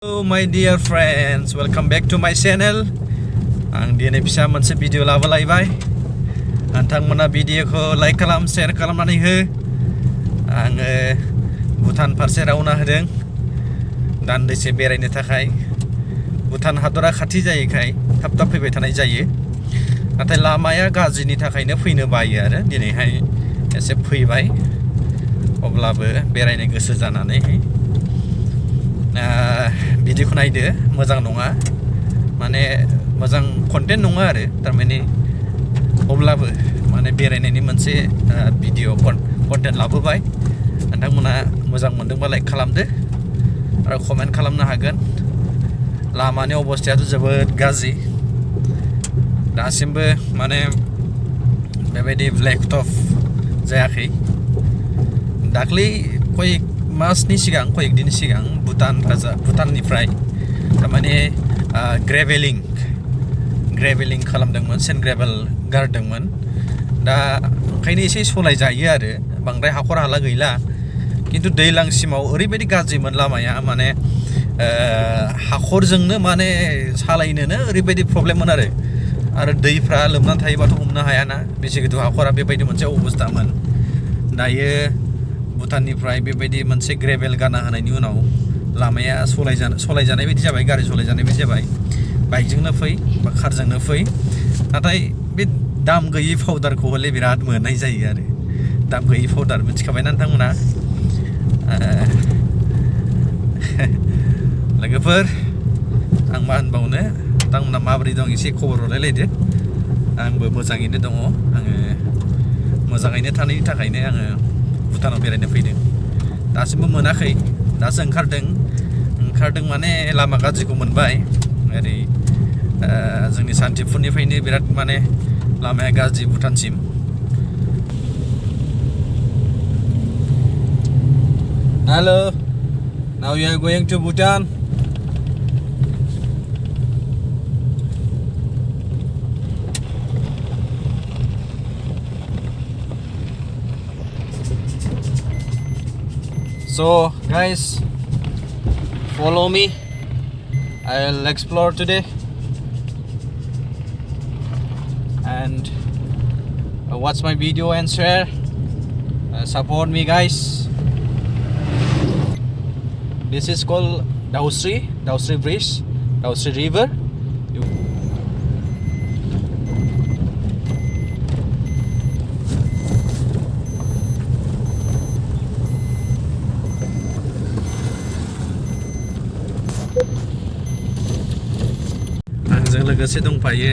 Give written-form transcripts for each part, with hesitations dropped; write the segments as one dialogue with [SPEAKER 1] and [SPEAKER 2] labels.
[SPEAKER 1] Hello my dear friends, welcome back to my channel. आं दिनै फिसा मोनसे भिडिअ लाबोलायबाय. नोंथांमोना भिडिअखौ लाइक खालाम, शेयार खालामनानै हो. आङो भुटान फारसे रावना होदों दान्दिसे बेरायनो थाखाय. भुटान हादरा खाथि जायोखाय थाब थाब फैबाय थानाय जायो. नाथाय लामाया गाज्रिनि थाखायनो फैनो बायो आरो दिनैहाय एसे फैबाय. अब्लाबो बेरायनो गोसो जानानै भिडिअखौ नायदो. मोजां नङा, माने मोजां कन्टेन्ट नङा आरो थारमाने, अब्लाबो माने बेरायनायनि मोनसे भिडिअ कन्टेन्ट लाबोबाय. नोंथांमोना मोजां मोनदोंबा लाइक खालामदो आरो कमेन्ट खालामनो हागोन. लामानि अबस्थायाथ' जोबोद गाज्रि. दासिमबो माने बेबायदि ब्लेक टप जायाखै. दाख्लै कयेक मासनि सिगां, कयेक दिन सिगां भुटाननिफ्राय थारमाने ग्रेभेलिं खालामदोंमोन, सेन्ड ग्रेभेल गारदोंमोन. दा ओंखायनो एसे सलायजायो आरो बांद्राय हाखर हाला गैला. खिन्थु दैलांसिमाव ओरैबायदि गाज्रिमोन लामाया, माने हाखरजोंनो माने सालायनोनो ओरैबायदि प्रब्लेममोन आरो दैफ्रा लोमनानै थायोबाथ' हमनो हायाना बेसे गोथौ हाखरा. बेबायदि मोनसे अबस्थामोन. दायो भुटाननिफ्राय बेबायदि मोनसे ग्रेभेल गाना होनायनि उनाव लामाया सलायजानाय बायदि जाबाय, गारि सलायजानाय बायदि जाबाय. बाइकजोंनो फै बा कारजोंनो फै. नाथाय बे दाम गैयै पाउदारखौ हले बिराद मोननाय जायो आरो. दाम गैयै पाउदार मिथिखाबायना नोंथांमोना? लोगोफोर, आं मा होनबावनो, नोंथांमोना माबोरै दं एसे खबर हरलायलायदो. आंबो मोजाङैनो दङ. आङो मोजाङैनो थानायनि थाखायनो आङो भुटानाव बेरायनो फैदों. दासिमबो मोनाखै, दासो ओंखारदों माने लामा गाज्रिखौ मोनबाय. ओरै जोंनि सान्तिपुरनिफ्रायनो बिराद माने लामाया गाज्रि भुटानसिम. Hello, now we are going to Bhutan. So guys, follow me. I'll explore today and watch my video and share. Support me guys. This is called Dausri Bridge, Dausri River. आंजों लोगोसे दंफायो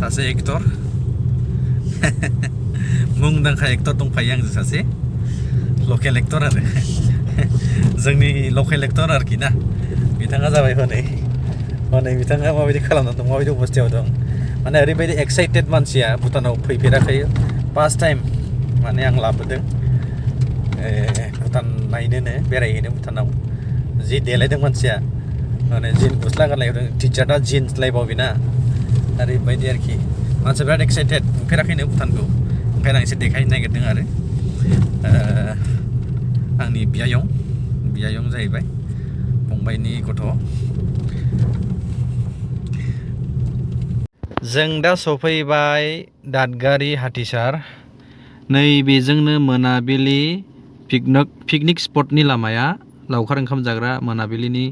[SPEAKER 1] सासे एक्टर. मुंदांखा actor दंफायो आंजों सासे, लकेल actor आरो. जोंनि लकेल एक्टर आरोखि ना. बिथाङा जाबाय हनै बिथाङा माबायदि खालामना दं, माबायदि अबस्थायाव दं. माने ओरैबायदि एक्साइटेड मानसिया, भुटानाव फैफेराखै, फार्स्ट टाइम माने आं लाबोदों भुटान नायनोनो, बेरायहैनो भुटानाव. जि देलायदों मानसिया, माने जिन गस्ला गानलायदों, टिचार्टआ जिन्स लायबाव बेना. ओरैबायदि आरोखि मानसिया बिराद एक्साइटेड, नुफेराखैनो भुटानखौ. ओंखायनो आं एसे देखायनो नागिरदों आरो. आंनि बियायं जाहैबाय, फंबायनि गथ'. जों दा सफैबाय दादगारि हाथिसार. नैबेजोंनो मोनाबिलि पिकनिक स्पटनि लामाया, लावखार ओंखाम जाग्रा मोनाबिलिनि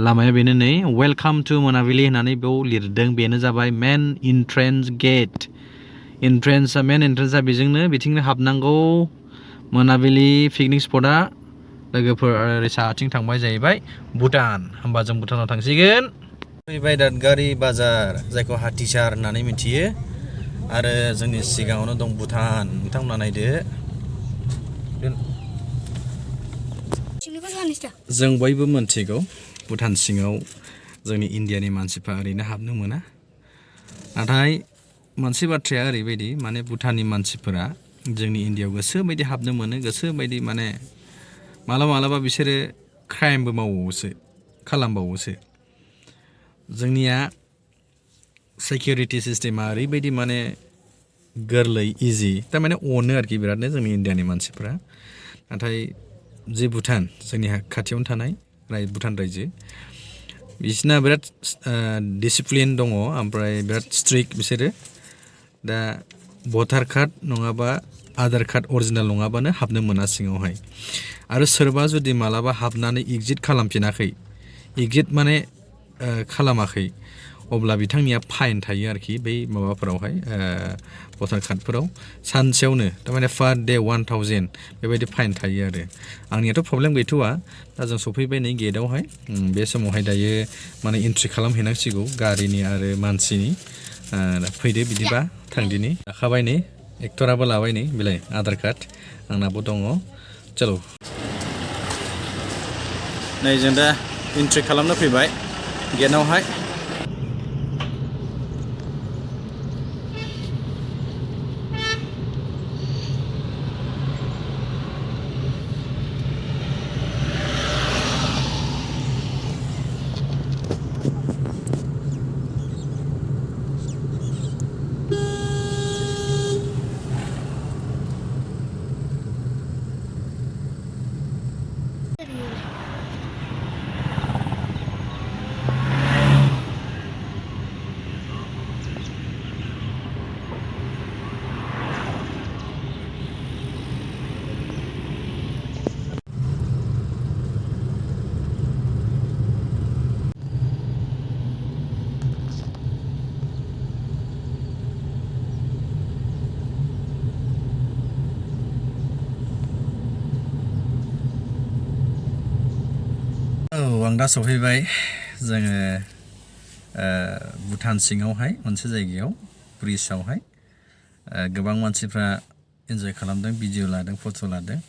[SPEAKER 1] लामाया बेनो. नै वेलकाम टु मोनाबिलि होननानै बेयाव लिरदों. बेनो जाबाय मेन इन्ट्रेन्स गेट. मेन एन्ट्रेन्सआ बेजोंनो, बिथिंनो हाबनांगौ. मोनाबिलि पिकनिक स्पटआ लोगोफोर ओरै साहाथिं थांबाय जाहैबाय भुटान. होमबा जों भुटानाव थांसिगोन. फैबाय दादगारि बाजार, जायखौ हाथिसार होननानै मिथियो. आरो जोंनि सिगाङावनो दं भुटान. नोंथांमोना नायदो. जों बयबो मोनथिगौ भुटान सिङाव जोंनि इन्डियानि मानसिफ्रा ओरैनो हाबनो मोना. नाथाय मोनसे बाथ्राया ओरैबायदि, माने भुटाननि मानसिफोरा जोंनि इन्डियायाव गोसो बायदि हाबनो मोनो, गोसो बायदि. माने मालाबा बिसोरो क्राइमबो खालामबावोसो. जोंनिया सिकिउरिटि सिस्टेमा ओरैबायदि माने गोरलै, इजि, थारमाने अनो आरोखि बिरादनो जोंनि इन्डियानि मानसिफ्रा. नाथाय जे भुटान, जोंनि खाथियावनो थानाय भुटान रायजो बिसिना बिराद डिसिप्लिन दङ ओमफ्राय बिराद स्ट्रिक्ट बिसोरो दा भटार कार्ड नङाबा आधार कार्ड अरिजिनेल नङाबानो हाबनो मोना सिङावहाय आरो सोरबा जुदि मालाबा हाबनानै एग्जिट खालामफिनाखै एग्जिट माने खालामाखै अब्ला बिथांनिया फाइन थायो आरोखि बै माबाफोरावहाय भटार कार्डफोराव सानसेयावनो थारमाने पार डे 1000 बेबायदि फाइन थायो आरो आंनियाथ' प्रब्लेम गैथ'वा दा जों सफैबाय नै गेटआवहाय बे समावहाय दायो माने एन्ट्रि खालामहैनांसिगौ गारिनि आरो मानसिनि फैदो बिदिबा थांदिनि लाखाबाय नै एक्टराबो लाबाय नै बेलाय आधार कार्ड आंनाबो दङ चलो नै जों दा एन्ट्रि खालामनो फैबाय गेटआवहाय आं दा सफैबाय जोङो भुटान सिङावहाय मोनसे जायगायाव ब्रिजआवहाय गोबां मानसिफ्रा एन्जय खालामदों भिडिअ लादों फट' लादों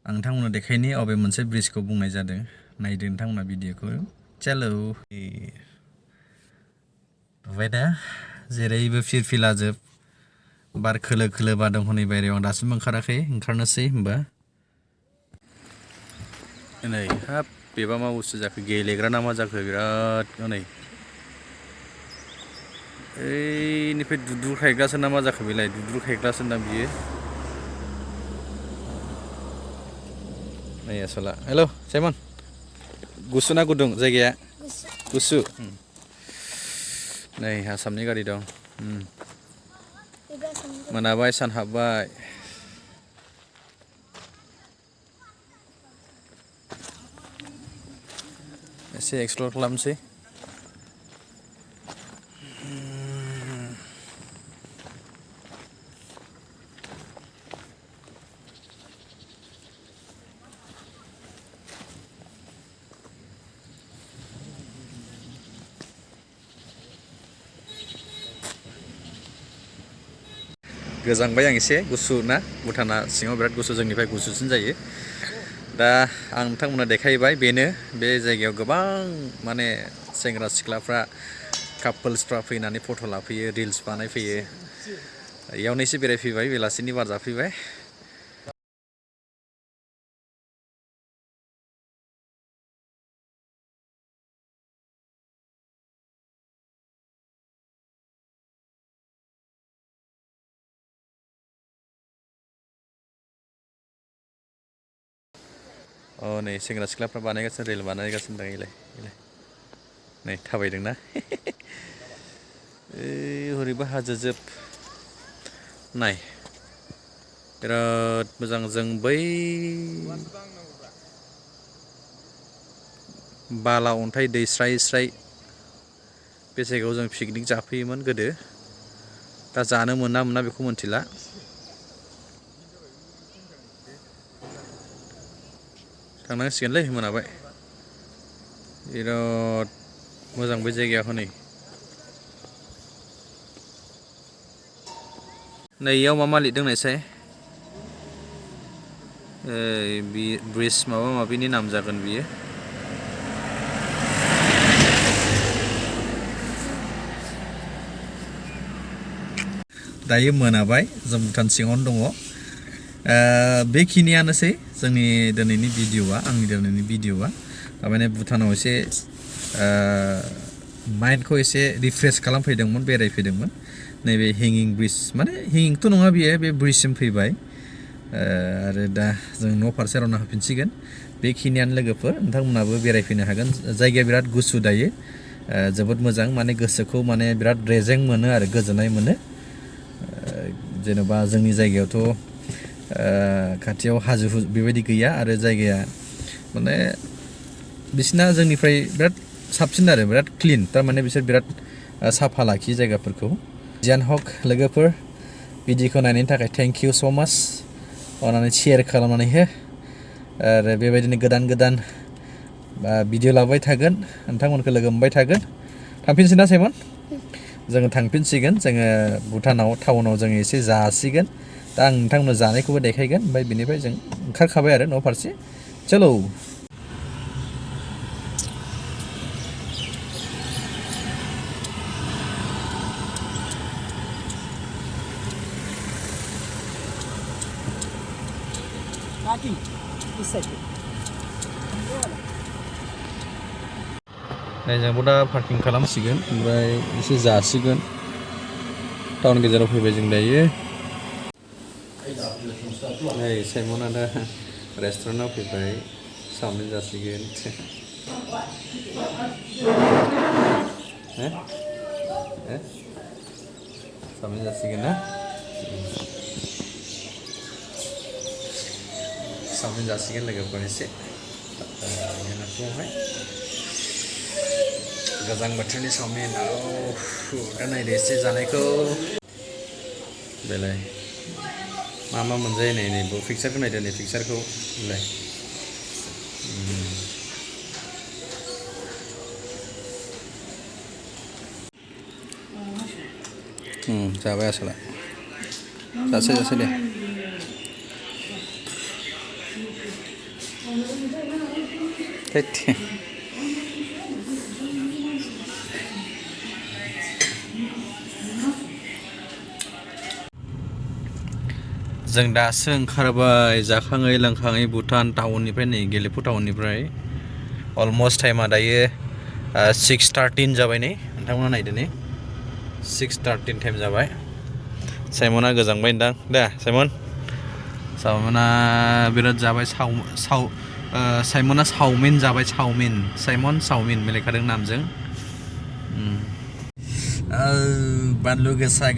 [SPEAKER 1] आं नोंथांमोननो देखायनि अबे मोनसे ब्रिजखौ बुंनाय जादों नायदो नोंथांमोना भिडिअखौ चलो नुबाय दा जेरैबो फिरफिलाजोब बार खोलो खोलो बारदों हनै बायरायाव आं दासिमबो ओंखाराखै ओंखारनोसै होमबा नै हाब बेबा मा बुस्थु जाखो गेलेग्रा ना मा जाखो बिराद नै ओइनिफ्राय दुद्रु खायग्रासो ना मा जाखो बेलाय दुद्रु खायग्रासो ना बियो नै आसला हेल' साइमन गुसु ना गुदुं जायगाया गुसु नै आसामनि गारि दं मोनाबाय सान हाबबाय एसे एक्सप्लर खालामसै गोजांबाय आं एसे गुसु ना भुटाना सिङाव बिराद गुसु जोंनिफ्राय गुसुसिन जायो दा आं नोंथांमोननो देखायबाय बेनो बे जायगायाव गोबां माने सेंग्रा सिख्लाफ्रा कापोल्सफ्रा फैनानै फट' लाफैयो रिल्स बानायफैयो इयावनो एसे बेरायफैबाय बेलासिनि बार जाफैबाय नै सेंग्रा सिख्लाफ्रा बानायगासिनो रिल बानायगासिनो दं इलाय नै थाबायदोंना हरैबो हाजोजोब नाय बिराद मोजां जों बै बाला अन्थाइ दै स्राय स्राय बे जायगायाव जों पिकनिक जाफैयोमोन गोदो दा जानो मोना मोना बेखौ मोनथिला थांनांसिगोनलै मोनाबाय बिराद मोजां बे जायगाया हनै नै इयाव मा लिरदों नायसाय ब्रिज माबा माबिनि नाम जागोन बियो दायो मोनाबाय जों भुटान सिङावनो दङ बेखिनियानोसै जोंनि दिनैनि भिडिअआ आंनि दिनैनि भिडिअआ थारमाने भुटानाव एसे माइन्डखौ एसे रिफ्रेश खालामफैदोंमोन बेरायफैदोंमोन नैबे हेंगिं ब्रिज माने हेंगिंथ' नङा बियो बे ब्रिजसिम फैबाय आरो दा जों न' फारसे रवाना होफिनसिगोन बेखिनियानो लोगोफोर नोंथांमोनाबो बेरायफैनो हागोन जायगाया बिराद गुसु दायो जोबोद मोजां माने गोसोखौ माने बिराद रेजें मोनो आरो गोजोननाय मोनो जेनेबा जोंनि जायगायावथ' खाथियाव हाजो बेबायदि गैया आरो जायगाया माने बिसिना जोंनिफ्राय बिराद साबसिन आरो बिराद क्लिन थारमाने बिसोर बिराद साफा लाखियो जायगाफोरखौ जियानो हक लोगोफोर भिडिअखौ नायनायनि थाखाय थेंक इउ स' माच अननानै शेयार खालामनानै हो आरो बेबायदिनो गोदान भिडिअ लाबोबाय थागोन नोंथांमोनखौ लोगो मोनबाय थागोन थांफिनसै ना साइमन जोङो थांफिनसिगोन जोङो भुटानाव टाउनाव जोङो एसे जासिगोन दा आं नोंथांमोननो जानायखौबो देखायगोन ओमफ्राय बिनिफ्राय जों ओंखारखाबाय आरो न' फारसे चलो जोंबो दा पार्किं खालामसिगोन ओमफ्राय एसे जासिगोन टाउन गेजेराव फैबाय जों दायो नै साइमना दा रेस्टुरेन्टाव फैबाय चावमिन जासिगोन चावमिन जासिगोन ना चावमिन जासिगोन लोगोफोर एसे गोजां बोथोरनि चावमिन दा नायदो एसे जानायखौ बेलाय मा मोनजायो नै पिक्सारखौ नायदो नै पिक्सारखौ बेलाय जाबाय आसोला जासै दे जों दासो ओंखारबाय जाखाङै लोंखाङै भुटान टाउननिफ्राय नै गेलेफु टाउननिफ्राय अलमस्ट टाइमा दायो 6:13 जाबाय नै नोंथांमोना नायदो नै 6:13 टाइम जाबाय साइमना गोजांबाय नोंदां दा साइमना बिराद जाबाय साइमना चावमिन जाबाय चावमिन मिलायखादों नामजों बानलु गोसा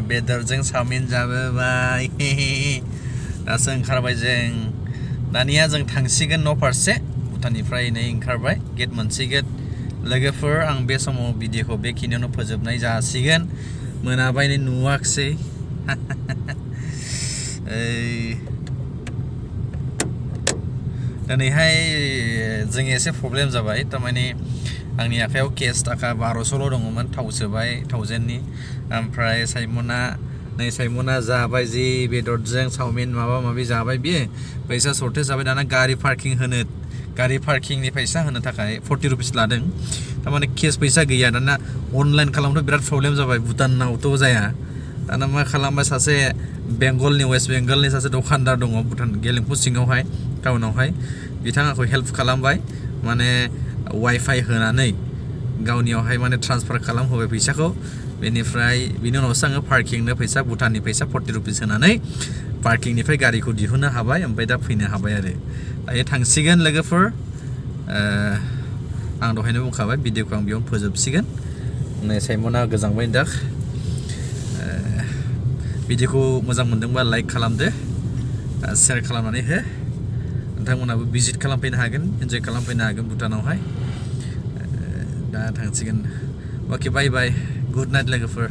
[SPEAKER 1] बेदरजों चावमिन जाबोबाय दासो ओंखारबाय जों दानिया जों थांसिगोन न' फारसे भुटाननिफ्राय नै ओंखारबाय गेट मोनसिगोन लोगोफोर आं बे समाव भिडिअखौ बेखिनियावनो फोजोबनाय जासिगोन मोनाबाय नै नुवाखसै दिनैहाय जों एसे प्रब्लेम जाबाय थारमाने आंनि आखायाव केस थाखा 1200ल' दङमोन थाव सोबाय 1000नि ओमफ्राय साइमना जाबाय जि बेदरजों चावमिन माबा माबि जाबाय बियो फैसा सर्टेज जाबाय दाना गारि पार्किंनि फैसा होनो थाखाय 40 रुपिस लादों थारमाने केस फैसा गैया दाना अनलाइन खालामनोथ' बिराद प्रब्लेम जाबाय भुटानावथ' जाया दाना मा खालामबाय सासे वेस्ट बेंगलनि सासे दखानदार दङ भुटान गेलेफु सिङावहाय टाउनावहाय बिथाङा आंखौ हेल्प खालामबाय माने वाइफाइ होनानै गावनियावहाय माने ट्रान्सफार खालामहोबाय फैसाखौ बेनिफ्राय बिनि उनावसो आङो पार्किंनो फैसा भुटाननि फैसा 40 रुपिस होनानै पार्किंनिफ्राय गारिखौ दिहुननो हाबाय ओमफ्राय दा फैनो हाबाय आरो दायो थांसिगोन लोगोफोर आं दहायनो बुंखाबाय भिडिअखौ आं बेयावनो फोजोबसिगोन नै साइमना गोजांबाय दा भिडिअखौ मोजां मोनदोंबा लाइक खालामदो शेयार खालामनानै हो नोंथांमोनाबो भिजिट खालामफैनो हागोन एन्जय खालामफैनो हागोन भुटानावहाय दा थांसिगोन अके बाय गुड नाइट लोगोफोर